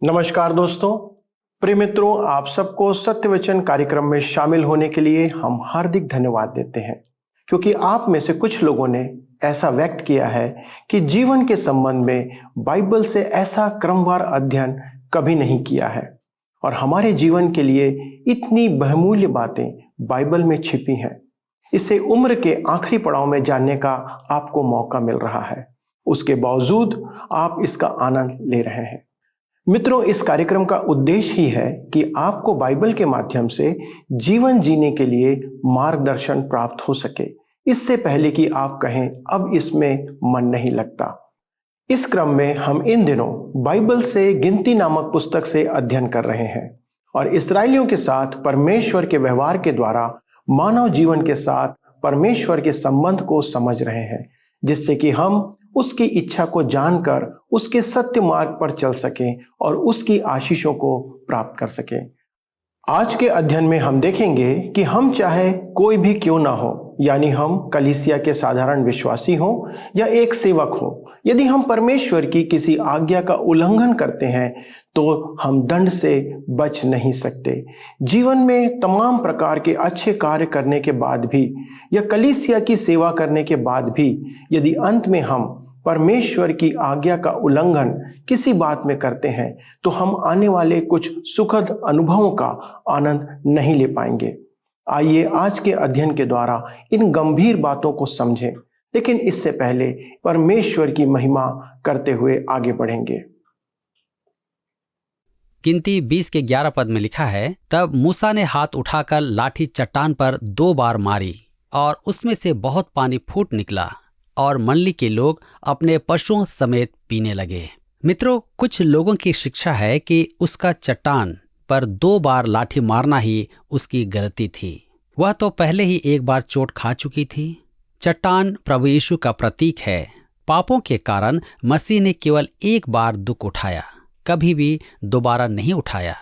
नमस्कार दोस्तों, प्रिय मित्रों, आप सबको सत्य वचन कार्यक्रम में शामिल होने के लिए हम हार्दिक धन्यवाद देते हैं, क्योंकि आप में से कुछ लोगों ने ऐसा व्यक्त किया है कि जीवन के संबंध में बाइबल से ऐसा क्रमवार अध्ययन कभी नहीं किया है और हमारे जीवन के लिए इतनी बहुमूल्य बातें बाइबल में छिपी हैं। इसे उम्र के आखिरी पड़ाव में जानने का आपको मौका मिल रहा है, उसके बावजूद आप इसका आनंद ले रहे हैं। मित्रों, इस कार्यक्रम का उद्देश्य ही है कि आपको बाइबल के माध्यम से जीवन जीने के लिए मार्गदर्शन प्राप्त हो सके, इससे पहले कि आप कहें अब इसमें मन नहीं लगता। इस क्रम में हम इन दिनों बाइबल से गिनती नामक पुस्तक से अध्ययन कर रहे हैं और इस्राएलियों के साथ परमेश्वर के व्यवहार के द्वारा मानव जीवन के साथ परमेश्वर के संबंध को समझ रहे हैं, जिससे कि हम उसकी इच्छा को जानकर उसके सत्य मार्ग पर चल सकें और उसकी आशीषों को प्राप्त कर सकें। आज के अध्ययन में हम देखेंगे कि हम चाहे कोई भी क्यों ना हो, यानी हम कलीसिया के साधारण विश्वासी हों या एक सेवक हो, यदि हम परमेश्वर की किसी आज्ञा का उल्लंघन करते हैं तो हम दंड से बच नहीं सकते। जीवन में तमाम प्रकार के अच्छे कार्य करने के बाद भी या कलीसिया की सेवा करने के बाद भी यदि अंत में हम परमेश्वर की आज्ञा का उल्लंघन किसी बात में करते हैं तो हम आने वाले कुछ सुखद अनुभवों का आनंद नहीं ले पाएंगे। आइए आज के अध्ययन के द्वारा इन गंभीर बातों को समझें, लेकिन इससे पहले परमेश्वर की महिमा करते हुए आगे बढ़ेंगे। गिनती 20 के 11 पद में लिखा है, तब मूसा ने हाथ उठाकर लाठी चट्टान पर 2 बार मारी और उसमें से बहुत पानी फूट निकला और मंडली के लोग अपने पशुओं समेत पीने लगे। मित्रों, कुछ लोगों की शिक्षा है कि उसका चट्टान पर 2 बार लाठी मारना ही उसकी गलती थी। वह तो पहले ही एक बार चोट खा चुकी थी। चट्टान प्रभु यीशु का प्रतीक है। पापों के कारण मसीह ने केवल एक बार दुख उठाया, कभी भी दोबारा नहीं उठाया।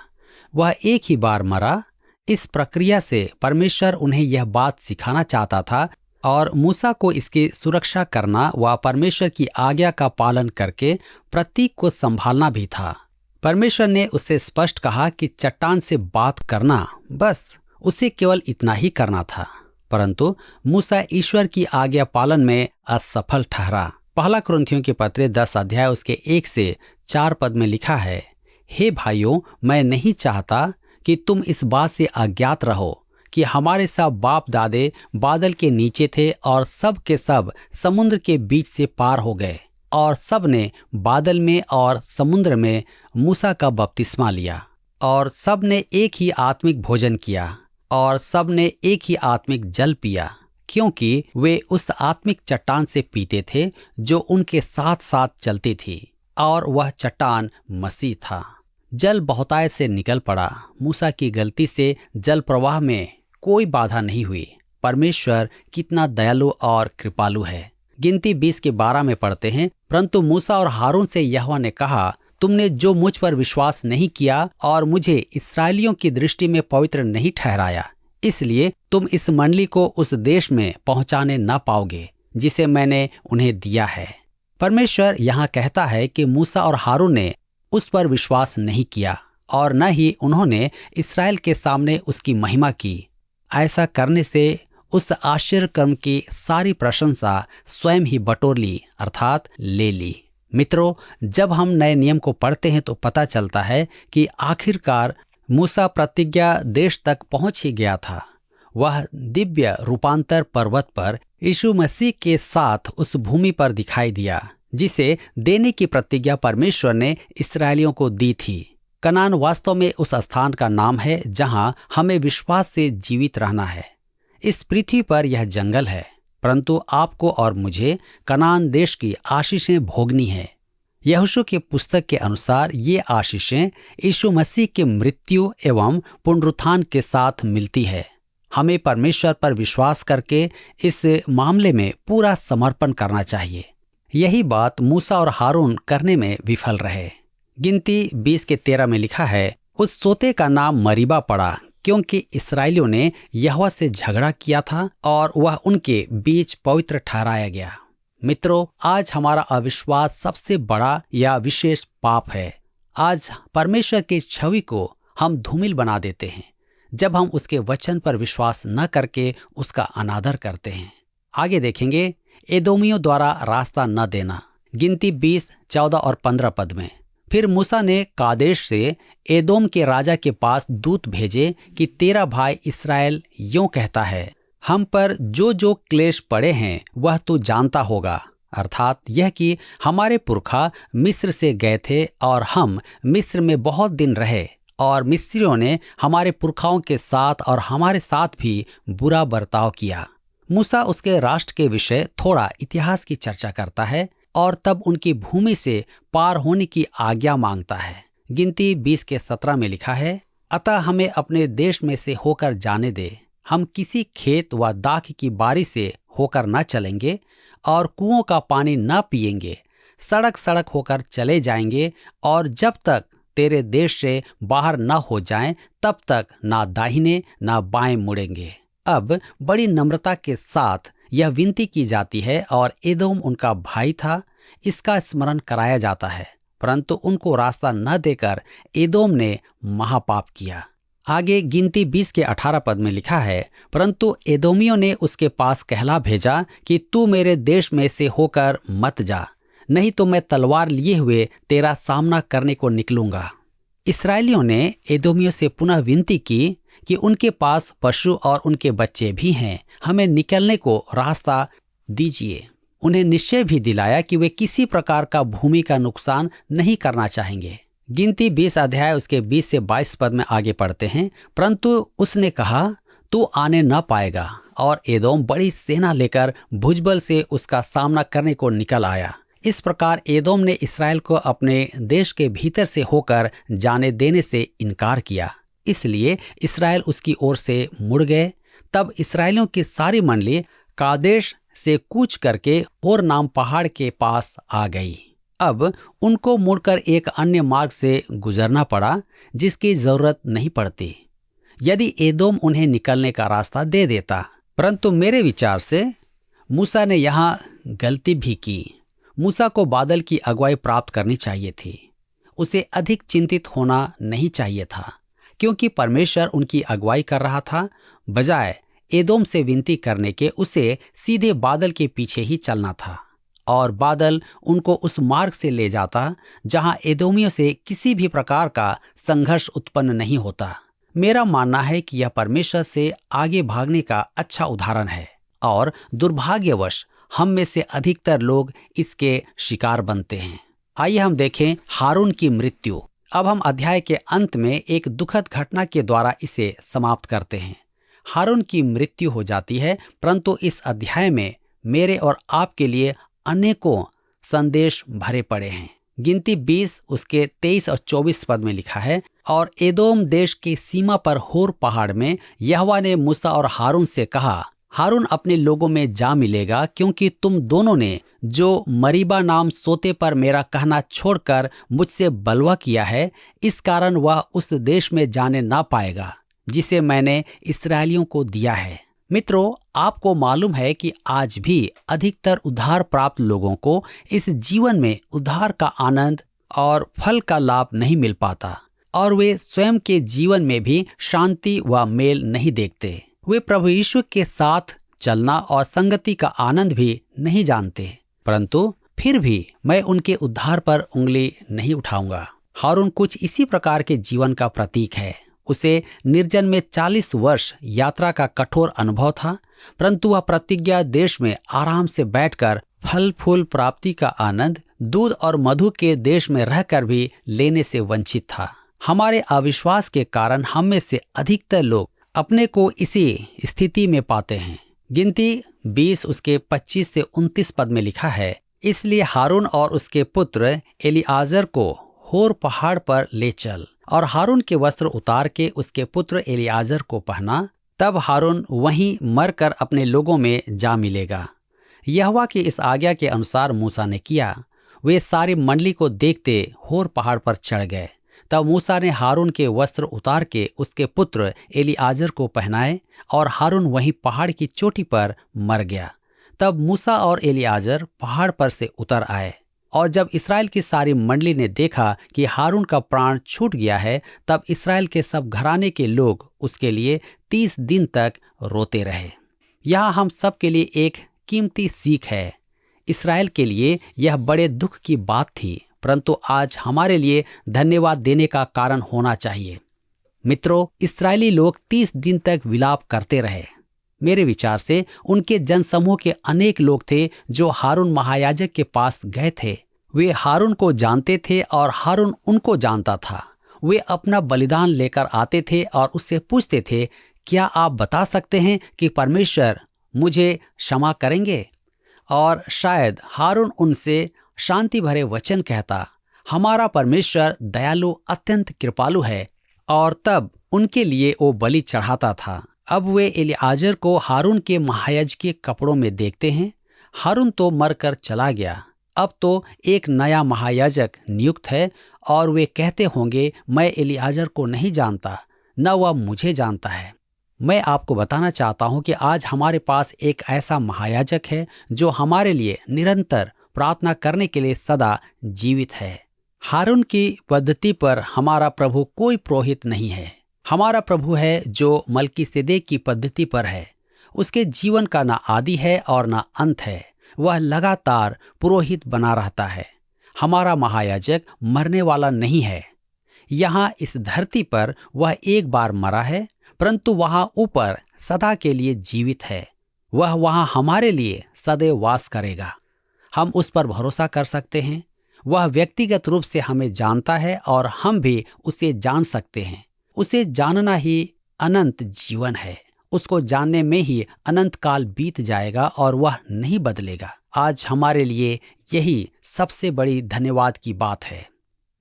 वह एक ही बार मरा। इस प्रक्रिया से परमेश्वर उन्हें यह बात सिखाना चाहता था और मूसा को इसकी सुरक्षा करना व परमेश्वर की आज्ञा का पालन करके प्रतीक को संभालना भी था। परमेश्वर ने उससे स्पष्ट कहा कि चट्टान से बात करना, बस उसे केवल इतना ही करना था। परंतु मूसा ईश्वर की आज्ञा पालन में असफल ठहरा। पहला कुरिन्थियों के पत्र 10 अध्याय उसके 1 से 4 पद में लिखा है, हे भाइयों, मैं नहीं चाहता कि तुम इस बात से अज्ञात रहो कि हमारे सब बाप दादे बादल के नीचे थे और सब के सब समुद्र के बीच से पार हो गए और सब ने बादल में और समुद्र में मूसा का बपतिस्मा लिया और सब ने एक ही आत्मिक भोजन किया और सब ने एक ही आत्मिक जल पिया, क्योंकि वे उस आत्मिक चट्टान से पीते थे जो उनके साथ साथ चलती थी, और वह चट्टान मसीह था। जल बहुतायत से निकल पड़ा। मूसा की गलती से जल प्रवाह में कोई बाधा नहीं हुई। परमेश्वर कितना दयालु और कृपालु है। गिनती 20 के 12 में पढ़ते हैं, परंतु मूसा और हारून से यहोवा ने कहा, तुमने जो मुझ पर विश्वास नहीं किया और मुझे इस्राएलियों की दृष्टि में पवित्र नहीं ठहराया, इसलिए तुम इस मंडली को उस देश में पहुंचाने न पाओगे जिसे मैंने उन्हें दिया है। परमेश्वर यहाँ कहता है कि मूसा और हारून ने उस पर विश्वास नहीं किया और न ही उन्होंने इस्राएल के सामने उसकी महिमा की। ऐसा करने से उस आश्चर्य कर्म की सारी प्रशंसा स्वयं ही बटोर ली, अर्थात ले ली। मित्रों, जब हम नए नियम को पढ़ते हैं तो पता चलता है कि आखिरकार मूसा प्रतिज्ञा देश तक पहुंच ही गया था। वह दिव्य रूपांतर पर्वत पर यीशु मसीह के साथ उस भूमि पर दिखाई दिया जिसे देने की प्रतिज्ञा परमेश्वर ने इस्राएलियों को दी थी। कनान वास्तव में उस स्थान का नाम है जहां हमें विश्वास से जीवित रहना है। इस पृथ्वी पर यह जंगल है, परंतु आपको और मुझे कनान देश की आशीषें भोगनी है। यहोशू की पुस्तक के अनुसार ये आशीषें यीशु मसीह के मृत्यु एवं पुनरुत्थान के साथ मिलती है। हमें परमेश्वर पर विश्वास करके इस मामले में पूरा समर्पण करना चाहिए। यही बात मूसा और हारून करने में विफल रहे। गिनती 20 के 13 में लिखा है, उस सोते का नाम मरीबा पड़ा, क्योंकि इस्राएलियों ने यहोवा से झगड़ा किया था और वह उनके बीच पवित्र ठहराया गया। मित्रों, आज हमारा अविश्वास सबसे बड़ा या विशेष पाप है। आज परमेश्वर की छवि को हम धूमिल बना देते हैं जब हम उसके वचन पर विश्वास न करके उसका अनादर करते हैं। आगे देखेंगे एदोमियों द्वारा रास्ता न देना, गिनती 20, 14 और 15 पद में। फिर मूसा ने कादेश से एदोम के राजा के पास दूत भेजे कि तेरा भाई इसराइल यूं कहता है, हम पर जो जो क्लेश पड़े हैं वह तू जानता होगा, अर्थात यह कि हमारे पुरखा मिस्र से गए थे और हम मिस्र में बहुत दिन रहे और मिस्रियों ने हमारे पुरखाओं के साथ और हमारे साथ भी बुरा बर्ताव किया। मूसा उसके राष्ट्र के विषय थोड़ा इतिहास की चर्चा करता है और तब उनकी भूमि से पार होने की आज्ञा मांगता है। गिनती 20 के 17 में लिखा है, अतः हमें अपने देश में से होकर जाने दे, हम किसी खेत व दाख की बारी से होकर न चलेंगे और कुओं का पानी न पिएंगे, सड़क सड़क होकर चले जाएंगे और जब तक तेरे देश से बाहर न हो जाएं तब तक ना दाहिने ना बाएं मुड़ेंगे। अब बड़ी नम्रता के साथ यह विनती की जाती है और एदोम उनका भाई था, इसका स्मरण कराया जाता है, परंतु उनको रास्ता न देकर एदोम ने महापाप किया। आगे गिनती 20 के 18 पद में लिखा है, परंतु एदोमियों ने उसके पास कहला भेजा कि तू मेरे देश में से होकर मत जा, नहीं तो मैं तलवार लिए हुए तेरा सामना करने को निकलूंगा। इस्राएलियों ने एदोमियों से पुनः विनती की कि उनके पास पशु और उनके बच्चे भी हैं, हमें निकलने को रास्ता दीजिए। उन्हें निश्चय भी दिलाया कि वे किसी प्रकार का भूमि का नुकसान नहीं करना चाहेंगे। गिनती 20 अध्याय उसके 20 से 22 पद में आगे पढ़ते हैं, परंतु उसने कहा तू आने न पाएगा, और एदोम बड़ी सेना लेकर भुजबल से उसका सामना करने को निकल आया। इस प्रकार एदोम ने इसराइल को अपने देश के भीतर से होकर जाने देने से इनकार किया, इसलिए इसराइल उसकी ओर से मुड़ गए। तब इसराइलियों की सारी मंडली कादेश से कूच करके होर नाम पहाड़ के पास आ गई। अब उनको मुड़कर एक अन्य मार्ग से गुजरना पड़ा जिसकी जरूरत नहीं पड़ती यदि एदोम उन्हें निकलने का रास्ता दे देता। परंतु मेरे विचार से मूसा ने यहाँ गलती भी की। मूसा को बादल की अगुवाई प्राप्त करनी चाहिए थी, उसे अधिक चिंतित होना नहीं चाहिए था, क्योंकि परमेश्वर उनकी अगुवाई कर रहा था। बजाय एदोम से विनती करने के उसे सीधे बादल के पीछे ही चलना था और बादल उनको उस मार्ग से ले जाता जहां एदोमियों से किसी भी प्रकार का संघर्ष उत्पन्न नहीं होता। मेरा मानना है कि यह परमेश्वर से आगे भागने का अच्छा उदाहरण है और दुर्भाग्यवश हम में से अधिकतर लोग इसके शिकार बनते हैं। आइए हम देखें हारून की मृत्यु। अब हम अध्याय के अंत में एक दुखद घटना के द्वारा इसे समाप्त करते हैं। हारून की मृत्यु हो जाती है, परंतु इस अध्याय में मेरे और आपके लिए अनेकों संदेश भरे पड़े हैं। गिनती 20 उसके 23 और 24 पद में लिखा है, और एदोम देश की सीमा पर होर पहाड़ में यहोवा ने मूसा और हारून से कहा, हारून अपने लोगों में जा मिलेगा, क्योंकि तुम दोनों ने जो मरीबा नाम सोते पर मेरा कहना छोड़कर मुझसे बलवा किया है, इस कारण वह उस देश में जाने ना पाएगा जिसे मैंने इस्राएलियों को दिया है। मित्रों, आपको मालूम है कि आज भी अधिकतर उद्धार प्राप्त लोगों को इस जीवन में उद्धार का आनंद और फल का लाभ नहीं मिल पाता, और वे स्वयं के जीवन में भी शांति व मेल नहीं देखते। वे प्रभु यीशु के साथ चलना और संगति का आनंद भी नहीं जानते, परंतु फिर भी मैं उनके उद्धार पर उंगली नहीं उठाऊंगा। हारून कुछ इसी प्रकार के जीवन का प्रतीक है। उसे निर्जन में 40 वर्ष यात्रा का कठोर अनुभव था, परंतु वह प्रतिज्ञा देश में आराम से बैठकर फल फूल प्राप्ति का आनंद दूध और मधु के देश में रहकर भी लेने से वंचित था। हमारे अविश्वास के कारण हम में से अधिकतर लोग अपने को इसी स्थिति में पाते हैं। गिनती 20 उसके 25 से 29 पद में लिखा है, इसलिए हारून और उसके पुत्र एलिआजर को होर पहाड़ पर ले चल और हारून के वस्त्र उतार के उसके पुत्र एलिआजर को पहना, तब हारून वहीं मरकर अपने लोगों में जा मिलेगा। यहोवा की इस आज्ञा के अनुसार मूसा ने किया। वे सारी मंडली को देखते होर पहाड़ पर चढ़ गए। तब मूसा ने हारून के वस्त्र उतार के उसके पुत्र एलिआजर को पहनाए और हारून वहीं पहाड़ की चोटी पर मर गया। तब मूसा और एलिआजर पहाड़ पर से उतर आए और जब इस्राएल की सारी मंडली ने देखा कि हारून का प्राण छूट गया है, तब इस्राएल के सब घराने के लोग उसके लिए 30 दिन तक रोते रहे। यहाँ हम सब के लिए एक कीमती सीख है। इस्राएल के लिए यह बड़े दुख की बात थी, परंतु आज हमारे लिए धन्यवाद देने का कारण होना चाहिए। मित्रों, इस्राएली लोग 30 दिन तक विलाप करते रहे। मेरे विचार से उनके जनसमूह के अनेक लोग थे जो हारून महायाजक के पास गए थे। वे हारून को जानते थे और हारून उनको जानता था। वे अपना बलिदान लेकर आते थे और उससे पूछते थे, क्या आप बता सकते हैं कि परमेश्वर मुझे क्षमा करेंगे? और शायद हारून उनसे शांति भरे वचन कहता, हमारा परमेश्वर दयालु अत्यंत कृपालु है, और तब उनके लिए वो बलि चढ़ाता था। अब वे एलीआजर को हारून के महायाजकीय कपड़ों में देखते हैं। हारून तो मरकर चला गया, अब तो एक नया महायाजक नियुक्त है, और वे कहते होंगे, मैं एलीआजर को नहीं जानता, न वह मुझे जानता है। मैं आपको बताना चाहता हूं कि आज हमारे पास एक ऐसा महायाजक है जो हमारे लिए निरंतर प्रार्थना करने के लिए सदा जीवित है। हारून की पद्धति पर हमारा प्रभु कोई पुरोहित नहीं है। हमारा प्रभु है जो मलकीसेदेक की पद्धति पर है। उसके जीवन का ना आदि है और ना अंत है। वह लगातार पुरोहित बना रहता है। हमारा महायाजक मरने वाला नहीं है। यहाँ इस धरती पर वह एक बार मरा है, परंतु वहाँ ऊपर सदा के लिए जीवित है। वह वहाँ हमारे लिए सदैव वास करेगा। हम उस पर भरोसा कर सकते हैं। वह व्यक्तिगत रूप से हमें जानता है और हम भी उसे जान सकते हैं। उसे जानना ही अनंत जीवन है। उसको जानने में ही अनंत काल बीत जाएगा और वह नहीं बदलेगा। आज हमारे लिए यही सबसे बड़ी धन्यवाद की बात है।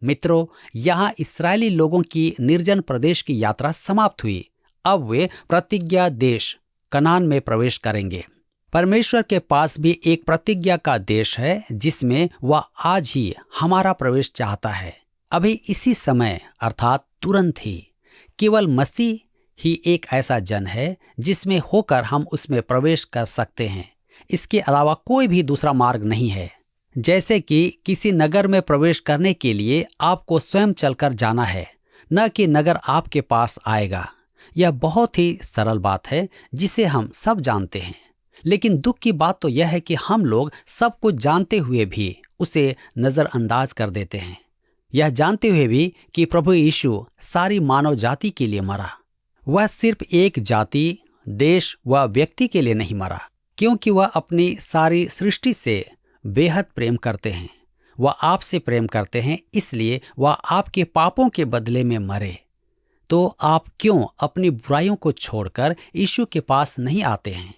मित्रों, यहाँ इस्राएली लोगों की निर्जन प्रदेश की यात्रा समाप्त हुई। अब वे प्रतिज्ञा देश कनान में प्रवेश करेंगे। परमेश्वर के पास भी एक प्रतिज्ञा का देश है जिसमें वह आज ही हमारा प्रवेश चाहता है। अभी इसी समय अर्थात तुरंत ही। केवल मसीह ही एक ऐसा जन है जिसमें होकर हम उसमें प्रवेश कर सकते हैं। इसके अलावा कोई भी दूसरा मार्ग नहीं है। जैसे कि किसी नगर में प्रवेश करने के लिए आपको स्वयं चलकर जाना है, न कि नगर आपके पास आएगा। यह बहुत ही सरल बात है जिसे हम सब जानते हैं। लेकिन दुख की बात तो यह है कि हम लोग सब कुछ जानते हुए भी उसे नजरअंदाज कर देते हैं। यह जानते हुए भी कि प्रभु यीशु सारी मानव जाति के लिए मरा। वह सिर्फ एक जाति, देश व व्यक्ति के लिए नहीं मरा, क्योंकि वह अपनी सारी सृष्टि से बेहद प्रेम करते हैं। वह आपसे प्रेम करते हैं, इसलिए वह आपके पापों के बदले में मरे। तो आप क्यों अपनी बुराइयों को छोड़कर यीशु के पास नहीं आते हैं?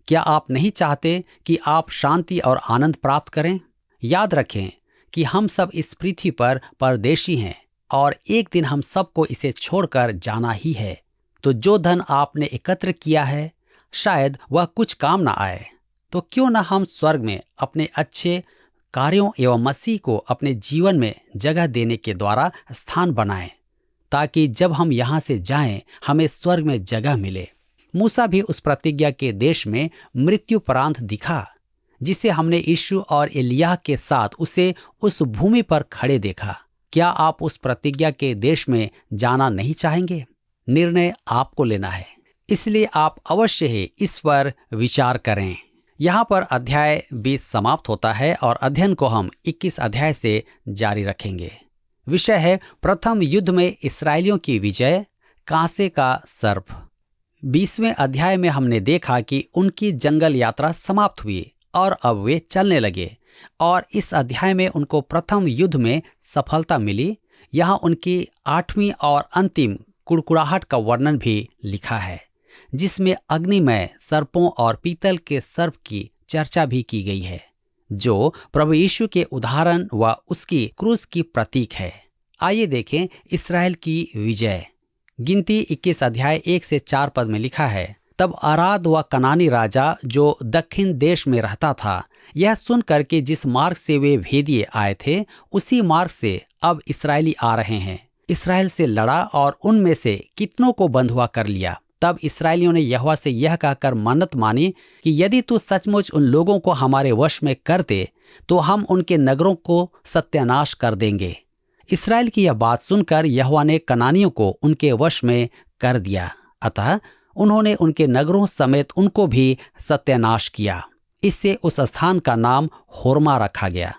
क्या आप नहीं चाहते कि आप शांति और आनंद प्राप्त करें? याद रखें कि हम सब इस पृथ्वी पर परदेशी हैं और एक दिन हम सबको इसे छोड़कर जाना ही है। तो जो धन आपने एकत्र किया है, शायद वह कुछ काम ना आए। तो क्यों ना हम स्वर्ग में अपने अच्छे कार्यों एवं मसीह को अपने जीवन में जगह देने के द्वारा स्थान बनाएं, ताकि जब हम यहाँ से जाएं हमें स्वर्ग में जगह मिले। मूसा भी उस प्रतिज्ञा के देश में मृत्युपरांत दिखा, जिसे हमने यीशु और एलिय्याह के साथ उसे उस भूमि पर खड़े देखा। क्या आप उस प्रतिज्ञा के देश में जाना नहीं चाहेंगे? निर्णय आपको लेना है, इसलिए आप अवश्य ही इस पर विचार करें। यहाँ पर अध्याय 20 समाप्त होता है और अध्ययन को हम 21 अध्याय से जारी रखेंगे। विषय है प्रथम युद्ध में इस्राएलियों की विजय, कांसे का सर्प। 20वें अध्याय में हमने देखा कि उनकी जंगल यात्रा समाप्त हुई और अब वे चलने लगे, और इस अध्याय में उनको प्रथम युद्ध में सफलता मिली। यहाँ उनकी 8वीं और अंतिम कुड़कुड़ाहट का वर्णन भी लिखा है, जिसमें अग्निमय सर्पों और पीतल के सर्प की चर्चा भी की गई है, जो प्रभु यीशु के उदाहरण व उसकी क्रूस की प्रतीक है। आइए देखें इस्राएल की विजय। गिनती 21 अध्याय 1 से 4 पद में लिखा है, तब अराद व कनानी राजा जो दक्षिण देश में रहता था, यह सुनकर कि जिस मार्ग से वे भेदिए आए थे, उसी मार्ग से अब इस्राएली आ रहे हैं, इसराइल से लड़ा और उनमें से कितनों को बंधुआ कर लिया। तब इस्राएलियों ने यहोवा से यह कहकर मन्नत मानी कि यदि तू सचमुच उन लोगों को हमारे वश में कर दे तो हम उनके नगरों को सत्यानाश कर देंगे। इस्राएल की यह बात सुनकर यहोवा ने कनानियों को उनके वश में कर दिया, अतः उन्होंने उनके नगरों समेत उनको भी सत्यानाश किया। इससे उस स्थान का नाम होर्मा रखा गया।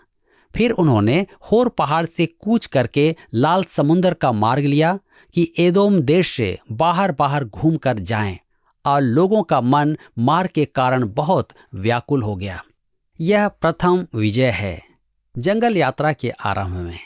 फिर उन्होंने होर पहाड़ से कूच करके लाल समुद्र का मार्ग लिया कि एदोम देश से बाहर बाहर घूम कर जाएं, और लोगों का मन मार के कारण बहुत व्याकुल हो गया। यह प्रथम विजय है। जंगल यात्रा के आरंभ में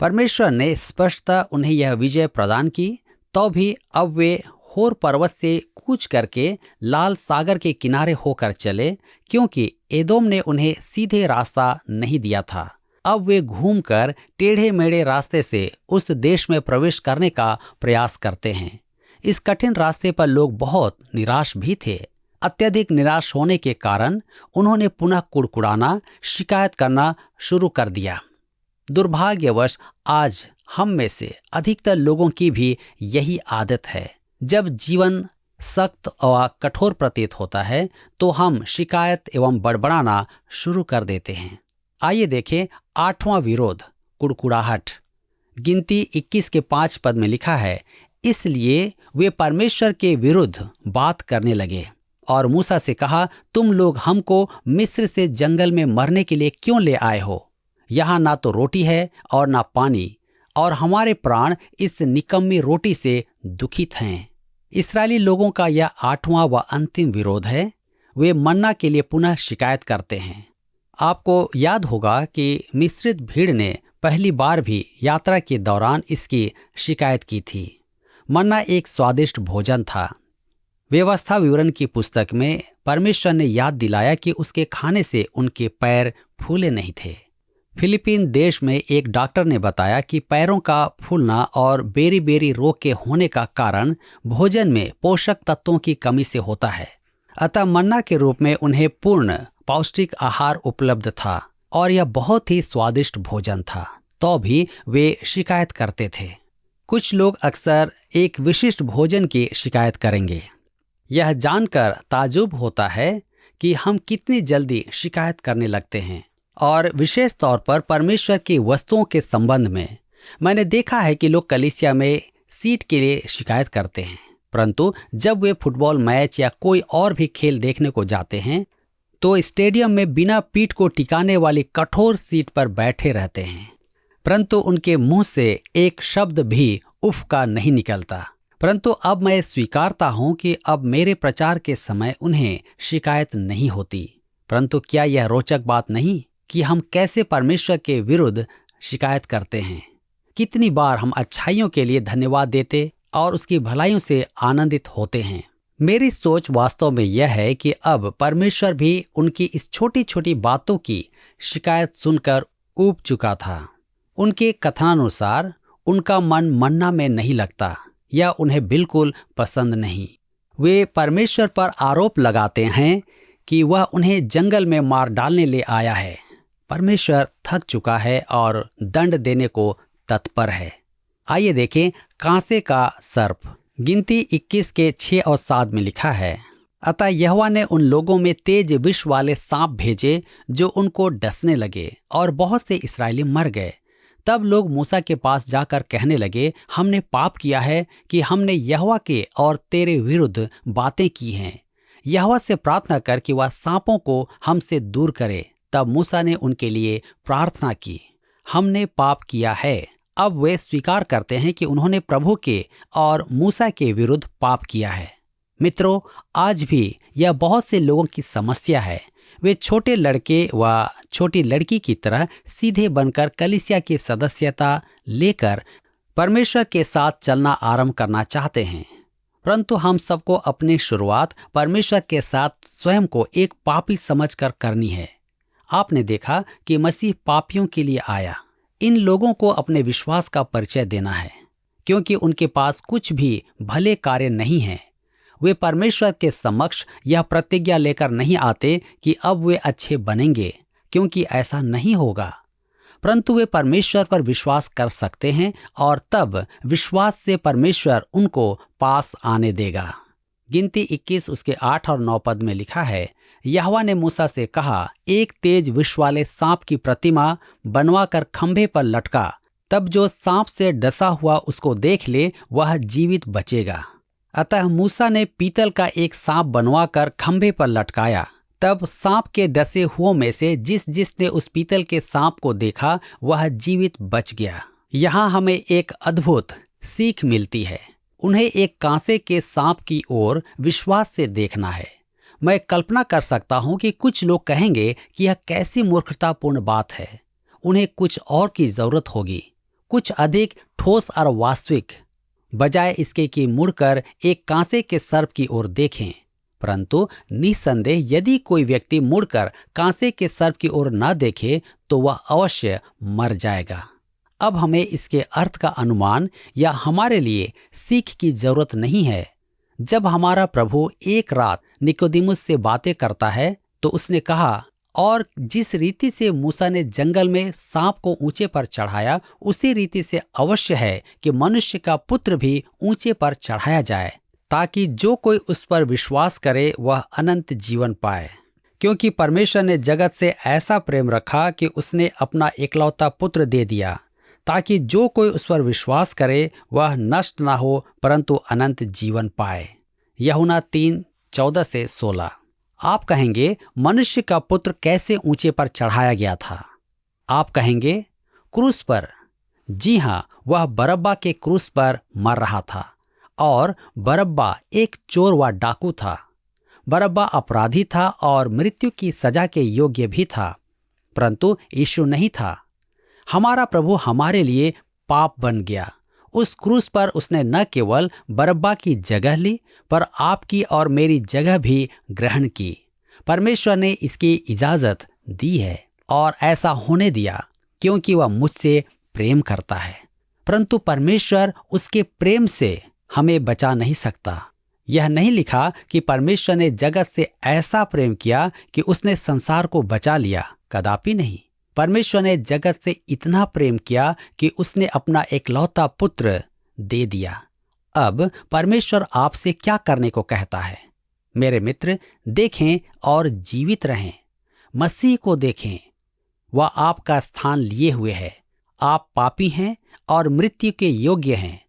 परमेश्वर ने स्पष्टतः उन्हें यह विजय प्रदान की, तो भी अब वे होर पर्वत से कूच करके लाल सागर के किनारे होकर चले, क्योंकि एदोम ने उन्हें सीधे रास्ता नहीं दिया था। अब वे घूमकर टेढ़े मेढ़े रास्ते से उस देश में प्रवेश करने का प्रयास करते हैं। इस कठिन रास्ते पर लोग बहुत निराश भी थे। अत्यधिक निराश होने के कारण उन्होंने पुनः कुड़कुड़ाना, शिकायत करना शुरू कर दिया। दुर्भाग्यवश आज हम में से अधिकतर लोगों की भी यही आदत है। जब जीवन सख्त और कठोर प्रतीत होता है तो हम शिकायत एवं बड़बड़ाना शुरू कर देते हैं। आइए देखें 8वां विरोध, कुड़कुड़ाहट। गिनती 21 के 5 पद में लिखा है, इसलिए वे परमेश्वर के विरुद्ध बात करने लगे और मूसा से कहा, तुम लोग हमको मिस्र से जंगल में मरने के लिए क्यों ले आए हो? यहाँ ना तो रोटी है और ना पानी, और हमारे प्राण इस निकम्मी रोटी से दुखित हैं। इस्राएली लोगों का यह 8वां व अंतिम विरोध है। वे मन्ना के लिए पुनः शिकायत करते हैं। आपको याद होगा कि मिस्रित भीड़ ने पहली बार भी यात्रा के दौरान इसकी शिकायत की थी। मन्ना एक स्वादिष्ट भोजन था। व्यवस्था विवरण की पुस्तक में परमेश्वर ने याद दिलाया कि उसके खाने से उनके पैर फूले नहीं थे। फिलीपीन देश में एक डॉक्टर ने बताया कि पैरों का फूलना और बेरी बेरी रोग के होने का कारण भोजन में पोषक तत्वों की कमी से होता है। अतः मन्ना के रूप में उन्हें पूर्ण पौष्टिक आहार उपलब्ध था और यह बहुत ही स्वादिष्ट भोजन था, तो भी वे शिकायत करते थे। कुछ लोग अक्सर एक विशिष्ट भोजन की शिकायत करेंगे। यह जानकर ताज्जुब होता है कि हम कितनी जल्दी शिकायत करने लगते हैं, और विशेष तौर पर परमेश्वर की वस्तुओं के संबंध में। मैंने देखा है कि लोग कलीसिया में सीट के लिए शिकायत करते हैं, परंतु जब वे फुटबॉल मैच या कोई और भी खेल देखने को जाते हैं तो स्टेडियम में बिना पीठ को टिकाने वाली कठोर सीट पर बैठे रहते हैं, परंतु उनके मुंह से एक शब्द भी उफ का नहीं निकलता। परंतु अब मैं स्वीकारता हूं कि अब मेरे प्रचार के समय उन्हें शिकायत नहीं होती। परंतु क्या यह रोचक बात नहीं कि हम कैसे परमेश्वर के विरुद्ध शिकायत करते हैं? कितनी बार हम अच्छाइयों के लिए धन्यवाद देते और उसकी भलाइयों से आनंदित होते हैं। मेरी सोच वास्तव में यह है कि अब परमेश्वर भी उनकी इस छोटी छोटी बातों की शिकायत सुनकर ऊब चुका था। उनके कथनानुसार उनका मन मन्ना में नहीं लगता या उन्हें बिल्कुल पसंद नहीं। वे परमेश्वर पर आरोप लगाते हैं कि वह उन्हें जंगल में मार डालने ले आया है। परमेश्वर थक चुका है और दंड देने को तत्पर है। आइए देखें कांसे का सर्प। गिनती 21 के 6 और 7 में लिखा है, अतः यहोवा ने उन लोगों में तेज विष वाले सांप भेजे जो उनको डसने लगे और बहुत से इस्राएली मर गए। तब लोग मूसा के पास जाकर कहने लगे, हमने पाप किया है कि हमने यहोवा के और तेरे विरुद्ध बातें की हैं। यहोवा से प्रार्थना कर कि वह सांपों को हमसे दूर करे। तब मूसा ने उनके लिए प्रार्थना की। हमने पाप किया है। अब वे स्वीकार करते हैं कि उन्होंने प्रभु के और मूसा के विरुद्ध पाप किया है। मित्रों, आज भी यह बहुत से लोगों की समस्या है। वे छोटे लड़के व छोटी लड़की की तरह सीधे बनकर कलीसिया की सदस्यता लेकर परमेश्वर के साथ चलना आरंभ करना चाहते हैं, परंतु हम सबको अपनी शुरुआत परमेश्वर के साथ स्वयं को एक पापी समझकर करनी है। आपने देखा कि मसीह पापियों के लिए आया। इन लोगों को अपने विश्वास का परिचय देना है, क्योंकि उनके पास कुछ भी भले कार्य नहीं है। वे परमेश्वर के समक्ष यह प्रतिज्ञा लेकर नहीं आते कि अब वे अच्छे बनेंगे, क्योंकि ऐसा नहीं होगा। परंतु वे परमेश्वर पर विश्वास कर सकते हैं और तब विश्वास से परमेश्वर उनको पास आने देगा। गिनती 21 उसके 8 और 9 पद में लिखा है, यहोवा ने मूसा से कहा, एक तेज विष वाले सांप की प्रतिमा बनवाकर खंभे पर लटका, तब जो सांप से डसा हुआ उसको देख ले वह जीवित बचेगा। अतः मूसा ने पीतल का एक सांप बनवाकर खंभे पर लटकाया। तब सांप के डसे हुओं में से जिसने उस पीतल के सांप को देखा वह जीवित बच गया। यहाँ हमें एक अद्भुत सीख मिलती है। उन्हें एक कांसे के सांप की ओर विश्वास से देखना है। मैं कल्पना कर सकता हूँ कि कुछ लोग कहेंगे कि यह कैसी मूर्खतापूर्ण बात है। उन्हें कुछ और की जरूरत होगी, कुछ अधिक ठोस और वास्तविक, बजाय इसके कि मुड़कर एक कांसे के सर्प की ओर देखें। परंतु निस्संदेह यदि कोई व्यक्ति मुड़कर कांसे के सर्प की ओर न देखे तो वह अवश्य मर जाएगा। अब हमें इसके अर्थ का अनुमान या हमारे लिए सीख की जरूरत नहीं है। जब हमारा प्रभु एक रात निकोदेमुस से बातें करता है तो उसने कहा, और जिस रीति से मूसा ने जंगल में सांप को ऊंचे पर चढ़ाया, उसी रीति से अवश्य है कि मनुष्य का पुत्र भी ऊंचे पर चढ़ाया जाए, ताकि जो कोई उस पर विश्वास करे वह अनंत जीवन पाए। क्योंकि परमेश्वर ने जगत से ऐसा प्रेम रखा कि उसने अपना एकलौता पुत्र दे दिया, ताकि जो कोई उस पर विश्वास करे वह नष्ट ना हो परंतु अनंत जीवन पाए। यूहन्ना 3:14-16। आप कहेंगे, मनुष्य का पुत्र कैसे ऊंचे पर चढ़ाया गया था? आप कहेंगे, क्रूस पर। जी हाँ, वह बरअब्बा के क्रूस पर मर रहा था, और बरअब्बा एक चोर व डाकू था। बरअब्बा अपराधी था और मृत्यु की सजा के योग्य भी था, परंतु यीशु नहीं था। हमारा प्रभु हमारे लिए पाप बन गया। उस क्रूस पर उसने न केवल बरअब्बा की जगह ली, पर आपकी और मेरी जगह भी ग्रहण की। परमेश्वर ने इसकी इजाजत दी है और ऐसा होने दिया क्योंकि वह मुझसे प्रेम करता है। परंतु परमेश्वर उसके प्रेम से हमें बचा नहीं सकता। यह नहीं लिखा कि परमेश्वर ने जगत से ऐसा प्रेम किया कि उसने संसार को बचा लिया, कदापि नहीं। परमेश्वर ने जगत से इतना प्रेम किया कि उसने अपना एकलौता पुत्र दे दिया। अब परमेश्वर आपसे क्या करने को कहता है? मेरे मित्र, देखें और जीवित रहें। मसीह को देखें, वह आपका स्थान लिए हुए है। आप पापी हैं और मृत्यु के योग्य हैं।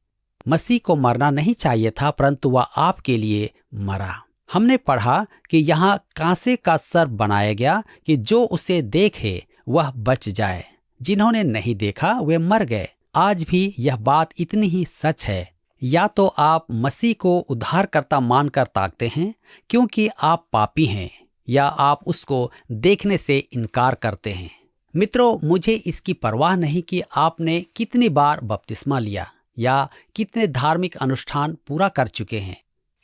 मसीह को मरना नहीं चाहिए था, परंतु वह आपके लिए मरा। हमने पढ़ा कि यहाँ कांसे का सर्प बनाया गया कि जो उसे देखे वह बच जाए। जिन्होंने नहीं देखा वे मर गए। आज भी यह बात इतनी ही सच है। या तो आप मसीह को उद्धारकर्ता मानकर ताकते हैं क्योंकि आप पापी हैं, या आप उसको देखने से इनकार करते हैं। मित्रों, मुझे इसकी परवाह नहीं कि आपने कितनी बार बपतिस्मा लिया या कितने धार्मिक अनुष्ठान पूरा कर चुके हैं,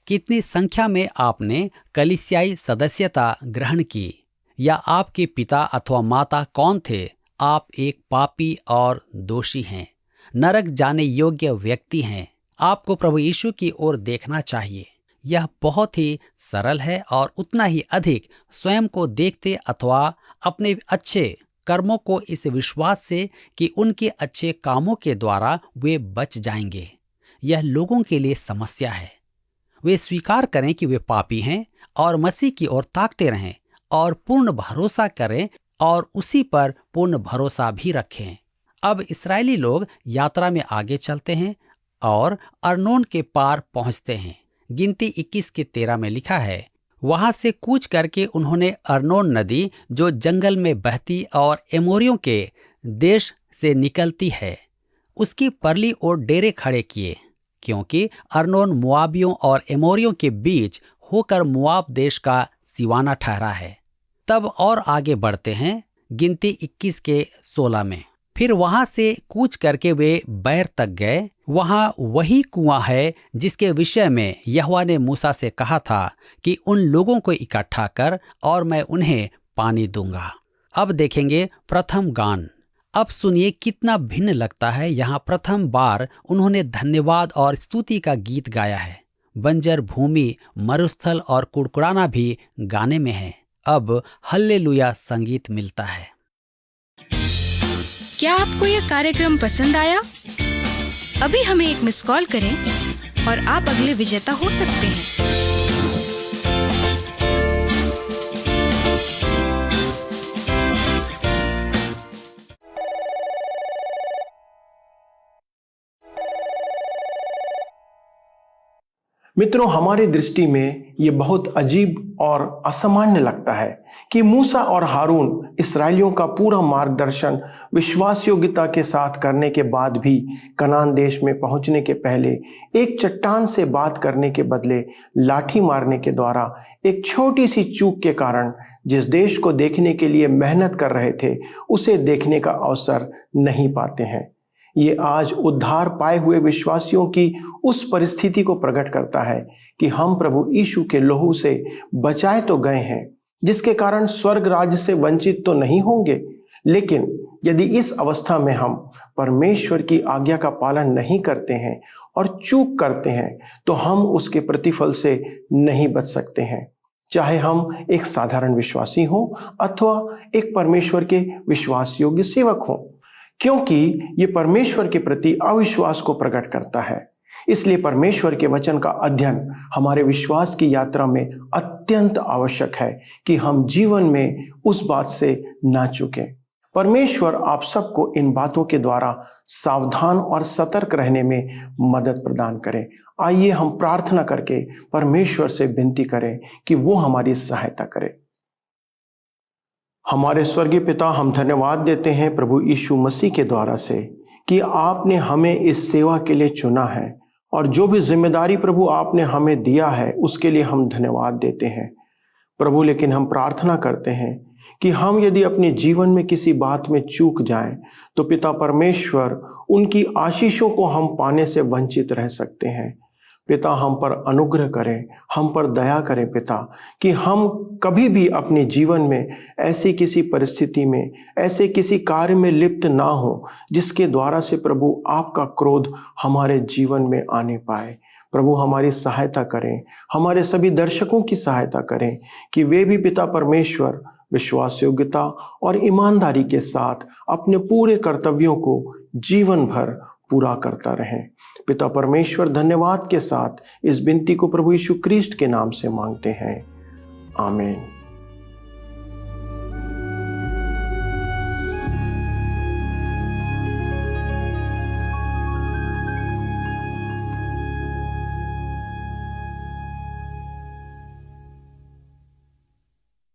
कितनी संख्या में आपने कलीसियाई सदस्यता ग्रहण की, या आपके पिता अथवा माता कौन थे। आप एक पापी और दोषी हैं, नरक जाने योग्य व्यक्ति हैं। आपको प्रभु यीशु की ओर देखना चाहिए। यह बहुत ही सरल है और उतना ही अधिक स्वयं को देखते अथवा अपने अच्छे कर्मों को इस विश्वास से कि उनके अच्छे कामों के द्वारा वे बच जाएंगे। यह लोगों के लिए समस्या है। वे स्वीकार करें कि वे पापी हैं और मसीह की ओर ताकते रहें और पूर्ण भरोसा करें और उसी पर पूर्ण भरोसा भी रखें। अब इस्राएली लोग यात्रा में आगे चलते हैं और अर्नोन के पार पहुंचते हैं। गिनती 21:13 में लिखा है, वहां से कूच करके उन्होंने अर्नोन नदी जो जंगल में बहती और एमोरियों के देश से निकलती है, उसकी परली ओर डेरे खड़े किए, क्योंकि अर्नोन मुआबियों और एमोरियों के बीच होकर मुआब देश का सिवाना ठहरा है। तब और आगे बढ़ते हैं गिनती 21:16 में। फिर वहां से कूच करके वे बैर तक गए। वहां वही कुआं है जिसके विषय में यहोवा ने मूसा से कहा था कि उन लोगों को इकट्ठा कर और मैं उन्हें पानी दूंगा। अब देखेंगे प्रथम गान। अब सुनिए कितना भिन्न लगता है। यहाँ प्रथम बार उन्होंने धन्यवाद और स्तुति का गीत गाया है। बंजर भूमि, मरुस्थल और कुड़कुड़ाना भी गाने में है। अब हल्लेलुया संगीत मिलता है। क्या आपको यह कार्यक्रम पसंद आया? अभी हमें एक मिस कॉल करें और आप अगले विजेता हो सकते हैं। मित्रों, हमारी दृष्टि में ये बहुत अजीब और असामान्य लगता है कि मूसा और हारून इस्राएलियों का पूरा मार्गदर्शन विश्वास योग्यता के साथ करने के बाद भी कनान देश में पहुंचने के पहले एक चट्टान से बात करने के बदले लाठी मारने के द्वारा एक छोटी सी चूक के कारण जिस देश को देखने के लिए मेहनत कर रहे थे उसे देखने का अवसर नहीं पाते हैं। ये आज उद्धार पाए हुए विश्वासियों की उस परिस्थिति को प्रकट करता है कि हम प्रभु यीशु के लहू से बचाए तो गए हैं, जिसके कारण स्वर्ग राज्य से वंचित तो नहीं होंगे, लेकिन यदि इस अवस्था में हम परमेश्वर की आज्ञा का पालन नहीं करते हैं और चूक करते हैं तो हम उसके प्रतिफल से नहीं बच सकते हैं, चाहे हम एक साधारण विश्वासी हों अथवा एक परमेश्वर के विश्वास योग्य सेवक हों, क्योंकि ये परमेश्वर के प्रति अविश्वास को प्रकट करता है। इसलिए परमेश्वर के वचन का अध्ययन हमारे विश्वास की यात्रा में अत्यंत आवश्यक है कि हम जीवन में उस बात से ना चूकें। परमेश्वर आप सबको इन बातों के द्वारा सावधान और सतर्क रहने में मदद प्रदान करें। आइए हम प्रार्थना करके परमेश्वर से विनती करें कि वो हमारी सहायता करे। हमारे स्वर्गीय पिता, हम धन्यवाद देते हैं प्रभु यीशु मसीह के द्वारा से कि आपने हमें इस सेवा के लिए चुना है और जो भी जिम्मेदारी प्रभु आपने हमें दिया है उसके लिए हम धन्यवाद देते हैं प्रभु। लेकिन हम प्रार्थना करते हैं कि हम यदि अपने जीवन में किसी बात में चूक जाएं तो पिता परमेश्वर उनकी आशीषों को हम पाने से वंचित रह सकते हैं। पिता, हम पर अनुग्रह करें, हम पर दया करें पिता, कि हम कभी भी अपने जीवन में ऐसी किसी परिस्थिति में, ऐसे किसी कार्य में लिप्त ना हो जिसके द्वारा से प्रभु आपका क्रोध हमारे जीवन में आने पाए। प्रभु हमारी सहायता करें, हमारे सभी दर्शकों की सहायता करें कि वे भी पिता परमेश्वर विश्वास योग्यता और ईमानदारी के साथ अपने पूरे कर्तव्यों को जीवन भर पूरा करता रहें। पिता परमेश्वर, धन्यवाद के साथ इस विनती को प्रभु यीशु क्रिस्ट के नाम से मांगते हैं, आमीन।